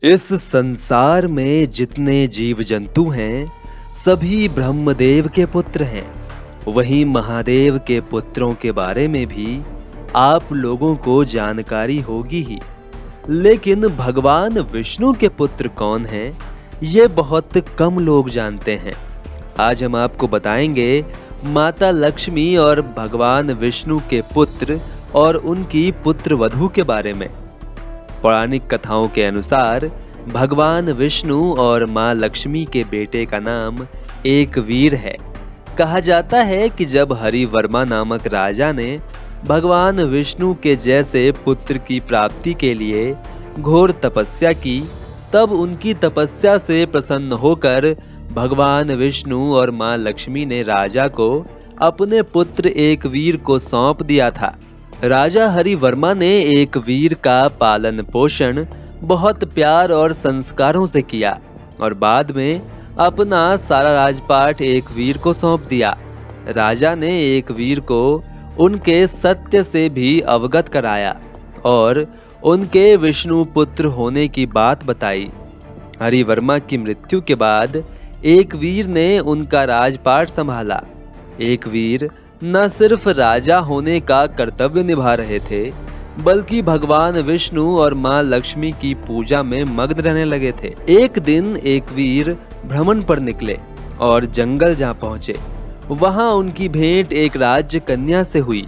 इस संसार में जितने जीव जंतु हैं, सभी ब्रह्मदेव के पुत्र हैं। वहीं महादेव के पुत्रों के बारे में भी आप लोगों को जानकारी होगी ही। लेकिन भगवान विष्णु के पुत्र कौन हैं, ये बहुत कम लोग जानते हैं। आज हम आपको बताएंगे माता लक्ष्मी और भगवान विष्णु के पुत्र और उनकी पुत्र वधू के बारे में। पौराणिक कथाओं के अनुसार भगवान विष्णु और मां लक्ष्मी के बेटे का नाम एक वीर है। कहा जाता है कि जब हरिवर्मा नामक राजा ने भगवान विष्णु के जैसे पुत्र की प्राप्ति के लिए घोर तपस्या की, तब उनकी तपस्या से प्रसन्न होकर भगवान विष्णु और मां लक्ष्मी ने राजा को अपने पुत्र एक वीर को सौंप दिया था। राजा हरिवर्मा ने एक वीर का पालन पोषण बहुत प्यार और संस्कारों से किया और बाद में अपना सारा राजपाट एक वीर को सौंप दिया। राजा ने एक वीर को उनके सत्य से भी अवगत कराया और उनके विष्णु पुत्र होने की बात बताई। हरिवर्मा की मृत्यु के बाद एक वीर ने उनका राजपाट संभाला। एक वीर न सिर्फ राजा होने का कर्तव्य निभा रहे थे, बल्कि भगवान विष्णु और मां लक्ष्मी की पूजा में मग्न रहने लगे थे। एक दिन एक वीर भ्रमण पर निकले और जंगल जा पहुंचे। वहां उनकी भेंट एक राज्य कन्या से हुई।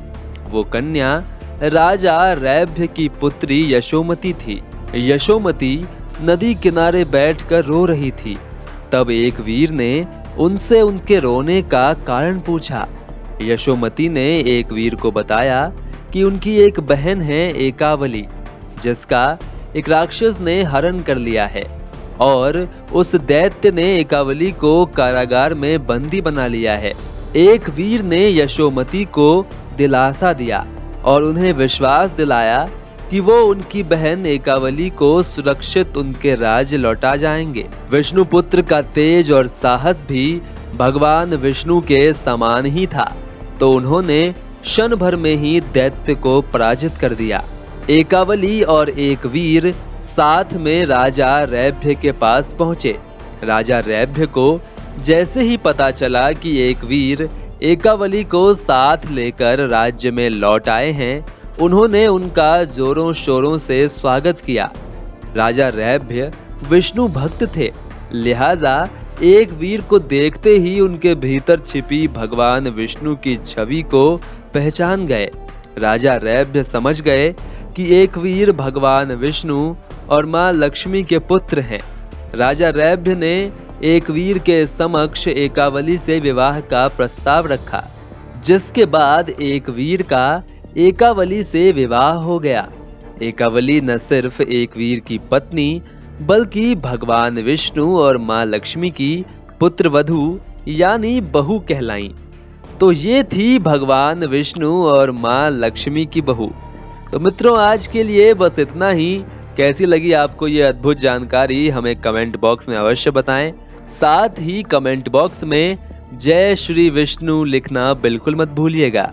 वो कन्या राजा रैभ्य की पुत्री यशोमती थी। यशोमती नदी किनारे बैठकर रो रही थी। तब एक वीर ने उनसे उनके रोने का कारण पूछा। यशोमती ने एक वीर को बताया कि उनकी एक बहन है एकावली, जिसका एक राक्षस ने हरण कर लिया है और उस दैत्य ने एकावली को कारागार में बंदी बना लिया है। एक वीर ने यशोमती को दिलासा दिया और उन्हें विश्वास दिलाया कि वो उनकी बहन एकावली को सुरक्षित उनके राज्य लौटा जाएंगे। विष्णु पुत्र का तेज और साहस भी भगवान विष्णु के समान ही था, तो उन्होंने क्षण भर में ही दैत्य को पराजित कर दिया। एकावली और एक वीर साथ में राजा रैभ्य के पास पहुंचे। राजा रैभ्य को जैसे ही पता चला कि एक वीर एकावली को साथ लेकर राज्य में लौट आए हैं, उन्होंने उनका जोरों शोरों से स्वागत किया। राजा रैभ्य विष्णु भक्त थे, लिहाजा एक वीर को देखते ही उनके भीतर छिपी भगवान विष्णु की छवि को पहचान गए। राजा रैभ्य समझ गए कि एक वीर भगवान विष्णु और मां लक्ष्मी के पुत्र हैं। राजा रैभ्य ने एक वीर के समक्ष एकावली से विवाह का प्रस्ताव रखा, जिसके बाद एक वीर का एकावली से विवाह हो गया। एकावली न सिर्फ एक वीर की पत्नी, बल्कि भगवान विष्णु और मां लक्ष्मी की पुत्र वधू यानी बहू कहलाई। तो ये थी भगवान विष्णु और मां लक्ष्मी की बहू। तो मित्रों, आज के लिए बस इतना ही। कैसी लगी आपको ये अद्भुत जानकारी, हमें कमेंट बॉक्स में अवश्य बताएं। साथ ही कमेंट बॉक्स में जय श्री विष्णु लिखना बिल्कुल मत भूलिएगा।